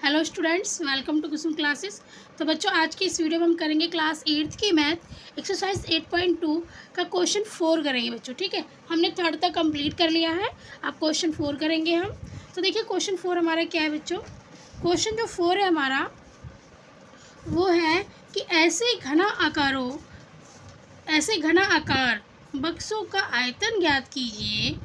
Hello students, welcome to Kusum classes. तो बच्चों, आज की इस वीडियो में हम करेंगे क्लास 8th की मैथ एक्सरसाइज 8.2 का क्वेश्चन 4 करेंगे बच्चों। ठीक है, हमने थर्ड तक कंप्लीट कर लिया है, अब क्वेश्चन 4 करेंगे हम। तो देखिए क्वेश्चन 4 हमारा क्या है बच्चों। क्वेश्चन जो 4 है हमारा वो है कि ऐसे घना आकार बक्सों का आयतन ज्ञात कीजिए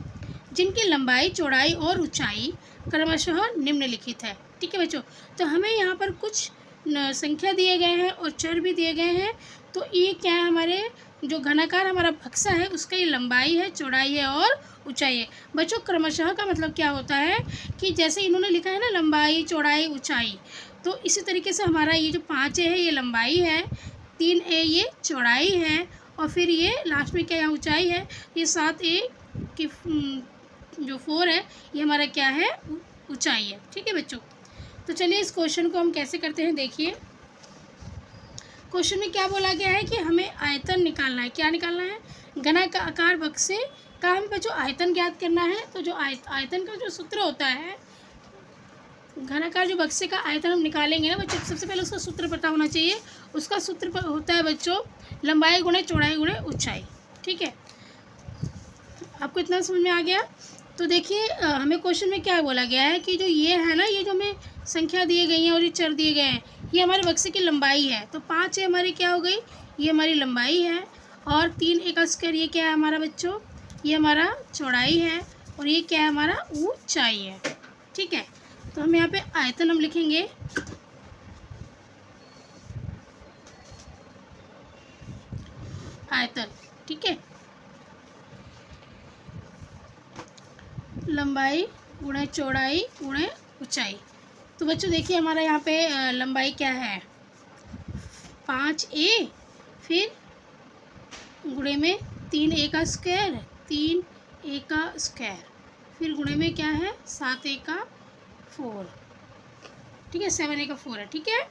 जिनकी लंबाई, चौड़ाई और ऊंचाई क्रमशः निम्नलिखित है। ठीक है बच्चों, तो हमें यहाँ पर कुछ संख्या दिए गए हैं और चर भी दिए गए हैं। तो ये क्या है, हमारे जो घनाकार हमारा बक्सा है उसका ये लंबाई है, चौड़ाई है और ऊंचाई है। बच्चों, क्रमशः का मतलब क्या होता है कि जैसे इन्होंने लिखा है ना, लंबाई, चौड़ाई, ऊंचाई, तो इसी तरीके से हमारा ये जो 5A है ये लंबाई है, 3A ये चौड़ाई है और फिर ये लास्ट में क्या, यहाँ ऊंचाई है, ये 7A की जो 4 है ये हमारा क्या है, ऊंचाई है। ठीक है बच्चों, तो चलिए इस क्वेश्चन को हम कैसे करते हैं। देखिए क्वेश्चन में क्या बोला गया है कि हमें आयतन निकालना है। क्या निकालना है? घना का आकार बक्से का हमें बच्चों आयतन ज्ञात करना है। तो जो आयतन का जो सूत्र होता है, घनाकार जो बक्से का आयतन हम निकालेंगे ना बच्चों, सबसे पहले उसका सूत्र पता होना चाहिए। उसका सूत्र होता है बच्चों लंबाई गुणे चौड़ाई गुणे ऊंचाई। ठीक है, आपको इतना समझ में आ गया। तो देखिए हमें क्वेश्चन में क्या बोला गया है कि जो ये है ना, ये जो हमें संख्या दी गई है और ये चर दिए गए हैं, ये हमारे बक्से की लंबाई है। तो 5 है हमारी क्या हो गई, ये हमारी लंबाई है। और 3A का स्क्वायर ये क्या है हमारा बच्चों, ये हमारा चौड़ाई है और ये क्या है हमारा ऊंचाई है। ठीक है, तो हम यहाँ पे आयतन हम लिखेंगे आयतन। ठीक है, लंबाई गुणे चौड़ाई गुणे ऊंचाई। तो बच्चों देखिए हमारा यहाँ पे लंबाई क्या है, 5A, फिर गुणे में 3A का स्क्वायर, 3A का स्क्वायर, फिर गुणे में क्या है 7A का 4। ठीक है, 7A का 4 है। ठीक है,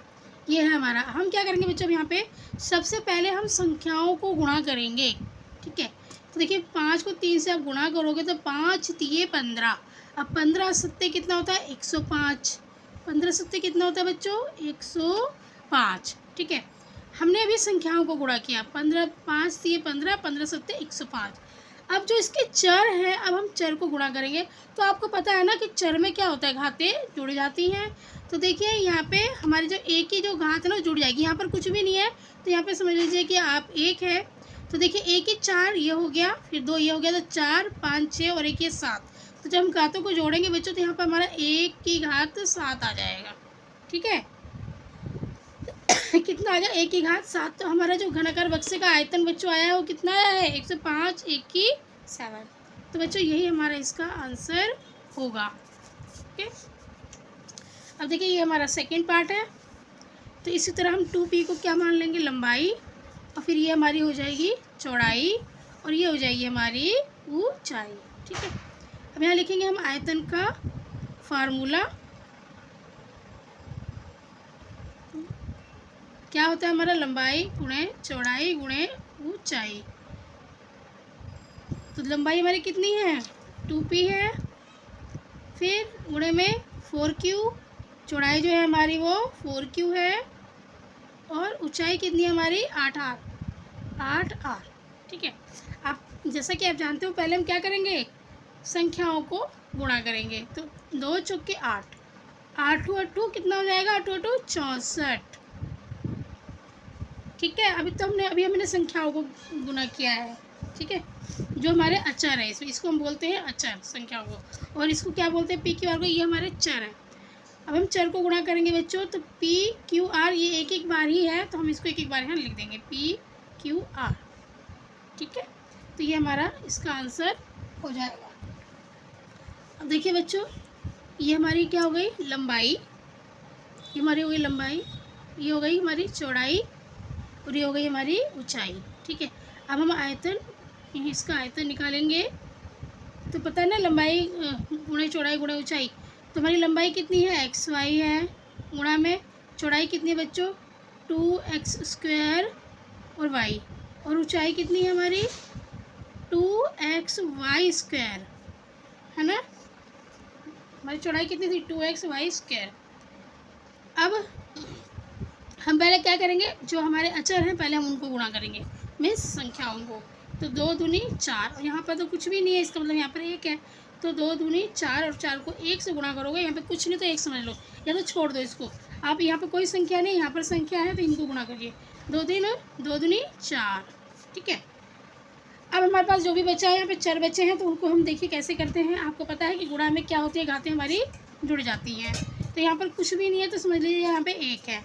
ये है हमारा। हम क्या करेंगे बच्चों, यहाँ पे सबसे पहले हम संख्याओं को गुणा करेंगे। ठीक है, तो देखिए 5 को 3 से आप गुणा करोगे तो 5 3 15। अब 15 सत्ते कितना होता है, 105। 15 सत्ते कितना होता है बच्चों, 105। ठीक है, हमने अभी संख्याओं को गुणा किया, 15 5 3 15, 15 सत्ते 105। अब जो इसके चर हैं, अब हम चर को गुणा करेंगे। तो आपको पता है ना कि चर में क्या होता है, घातें जुड़ जाती हैं। तो देखिए यहाँ पे हमारी जो एक की जो घात है ना जुड़ जाएगी। यहाँ पर कुछ भी नहीं है तो यहाँ पे समझ लीजिए कि आप 1 है। तो देखिए 1 की 4 ये हो गया, फिर 2 ये हो गया, तो 4 5 6 और 1 ये 7। तो जब हम घातों को जोड़ेंगे बच्चों तो यहाँ पर हमारा 1 की घात 7 आ जाएगा। ठीक है कितना आ गया, 1 की घात 7। तो हमारा जो घनाकार बक्से का आयतन बच्चों आया है वो कितना आया है, 105, 1 की 7। तो बच्चों यही हमारा इसका आंसर होगा। ओके, अब देखिए ये हमारा सेकेंड पार्ट है। तो इसी तरह हम 2P को क्या मान लेंगे, लंबाई, और फिर ये हमारी हो जाएगी चौड़ाई और ये हो जाएगी हमारी ऊंचाई। ठीक है, अब यहाँ लिखेंगे हम आयतन का फार्मूला। क्या होता है हमारा, लंबाई गुणे चौड़ाई गुणे ऊंचाई। तो लंबाई हमारी कितनी है, 2P है, फिर गुणे में 4Q, चौड़ाई जो है हमारी वो 4Q है, और ऊंचाई कितनी है हमारी 8R। ठीक है, आप जैसा कि आप जानते हो पहले हम क्या करेंगे, संख्याओं को गुणा करेंगे। तो 2 चौके 8, 8 8 कितना हो जाएगा, 8 8 64। ठीक है, अभी हमने संख्याओं को गुणा किया है। ठीक है, जो हमारे अचर है इसको हम बोलते हैं अचर, संख्याओं को, और इसको क्या बोलते हैं, PQR को। ये हमारे चर है। अब हम चर को गुणा करेंगे बच्चों, तो PQR ये एक एक बार ही है तो हम इसको एक एक बार यहाँ लिख देंगे, PQR। ठीक है, तो ये हमारा इसका आंसर हो जाएगा। अब देखिए बच्चों, ये हमारी क्या हो गई, लंबाई, ये हमारी हो गई लंबाई, ये हो गई हमारी चौड़ाई और ये हो गई हमारी ऊंचाई। ठीक है, अब हम आयतन, इसका आयतन निकालेंगे। तो पता है ना, लंबाई गुणे चौड़ाई गुणे ऊंचाई। तो हमारी लंबाई कितनी है, XY है, गुणा में चौड़ाई कितनी है बच्चों, 2x स्क्वायर और y, और ऊंचाई कितनी है हमारी 2xy स्क्वायर, है ना। हमारी चौड़ाई कितनी थी, 2xy स्क्वायर। अब हम पहले क्या करेंगे, जो हमारे अचर हैं पहले हम उनको गुणा करेंगे, मीन्स संख्याओं को। तो 2 दूनी 4, और यहाँ पर तो कुछ भी नहीं है, इसका मतलब यहाँ पर 1 है। तो 2 दूनी 4 और 4 को 1 से गुणा करोगे, यहाँ पे कुछ नहीं तो 1 समझ लो, या तो छोड़ दो इसको। आप यहाँ पर कोई संख्या नहीं, यहाँ पर संख्या है तो इनको गुणा करिए। 2 दूनी 4, ठीक है। अब हमारे पास जो भी बचा है, यहाँ पे चर बचे हैं, तो उनको हम देखिए कैसे करते हैं। आपको पता है कि गुणा में क्या होती है, घातें हमारी जुड़ जाती हैं। तो यहाँ पर कुछ भी नहीं है तो समझ लीजिए यहाँ पे 1 है।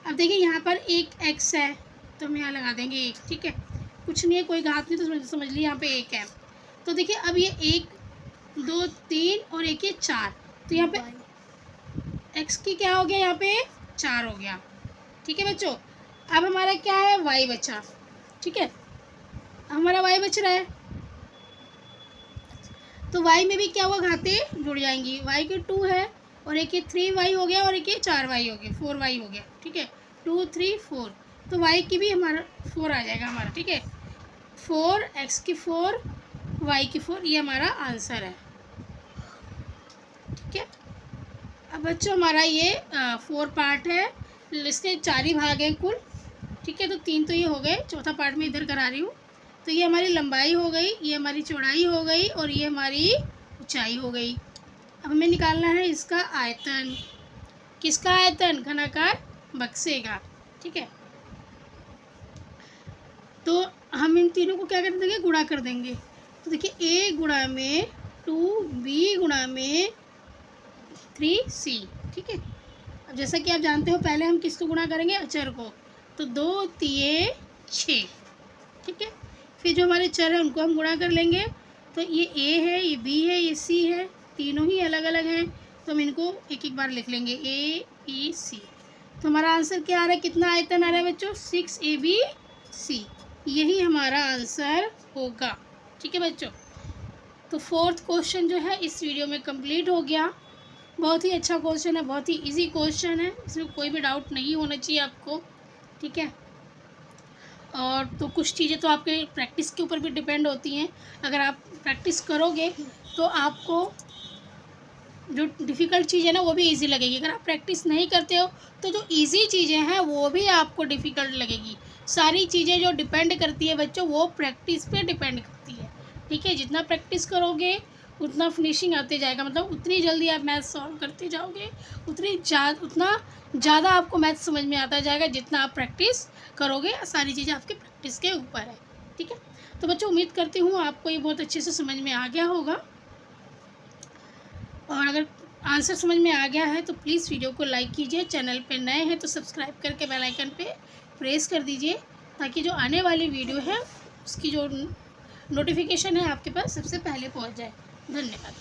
अब देखिए यहाँ पर एक x है तो हम यहाँ लगा देंगे 1, ठीक है। कुछ नहीं है, कोई घात नहीं, तो समझ लीजिए यहाँ पे 1 है। तो देखिए अब ये 1 2 3 और 1 ये 4, तो यहाँ पे x की क्या हो गया, यहाँ पे 4 हो गया, ठीक है बच्चों। अब हमारा क्या है, y बचा, ठीक है। हमारा y बच रहा है, तो y में भी क्या हुआ, घातें जुड़ जाएंगी। y के 2 है और एक ये 3y हो गया और एक ये 4y हो गया, 4y हो गया, ठीक है। 2 3 4, तो y की भी हमारा 4 आ जाएगा हमारा, ठीक है। 4 x की 4 y की 4, ये हमारा आंसर है, ठीक है। अब बच्चों हमारा ये 4 पार्ट है, इसके 4 ही भाग हैं कुल, ठीक है। तो 3 तो ये हो गए, चौथा पार्ट में इधर करा रही हूँ। तो ये हमारी लंबाई हो गई, ये हमारी चौड़ाई हो गई और ये हमारी ऊंचाई हो गई। अब हमें निकालना है इसका आयतन। किसका आयतन, घनाकार बक्से का, ठीक है। तो हम इन तीनों को क्या कर देंगे, गुणा कर देंगे। तो देखिए a गुणा में 2b गुणा में 3c, ठीक है। अब जैसा कि आप जानते हो पहले हम किसको गुणा करेंगे, अचर को। तो 2 3 6, ठीक है। फिर जो हमारे चर हैं उनको हम गुणा कर लेंगे। तो ये a है, ये b है, ये c है, तीनों ही अलग अलग हैं, तो हम इनको एक एक बार लिख लेंगे, a b c। तो हमारा आंसर क्या आ रहा है, कितना आयतन आ रहा है बच्चों, 6abc, यही हमारा आंसर होगा, ठीक है बच्चों। तो 4th क्वेश्चन जो है इस वीडियो में कंप्लीट हो गया। बहुत ही अच्छा क्वेश्चन है, बहुत ही इजी क्वेश्चन है, इसमें कोई भी डाउट नहीं होना चाहिए आपको, ठीक है। और तो कुछ चीज़ें तो आपके प्रैक्टिस के ऊपर भी डिपेंड होती हैं। अगर आप प्रैक्टिस करोगे तो आपको जो डिफ़िकल्ट चीज़ है ना वो भी इजी लगेगी। अगर आप प्रैक्टिस नहीं करते हो तो जो इजी चीज़ें हैं वो भी आपको डिफ़िकल्ट लगेगी। सारी चीज़ें जो डिपेंड करती है बच्चों वो प्रैक्टिस पे डिपेंड करती है, ठीक है। जितना प्रैक्टिस करोगे उतना फिनिशिंग आते जाएगा, मतलब उतनी जल्दी आप मैथ सॉल्व करते जाओगे, उतना ज़्यादा आपको मैथ समझ में आता जाएगा जितना आप प्रैक्टिस करोगे। सारी चीज़ें आपके प्रैक्टिस के ऊपर है, ठीक है। तो बच्चों उम्मीद करती हूँ आपको ये बहुत अच्छे से समझ में आ गया होगा, और अगर आंसर समझ में आ गया है तो प्लीज़ वीडियो को लाइक कीजिए। चैनल पे नए हैं तो सब्सक्राइब करके बेल आइकन पे प्रेस कर दीजिए, ताकि जो आने वाली वीडियो है उसकी जो नोटिफिकेशन है आपके पास सबसे पहले पहुंच जाए। धन्यवाद।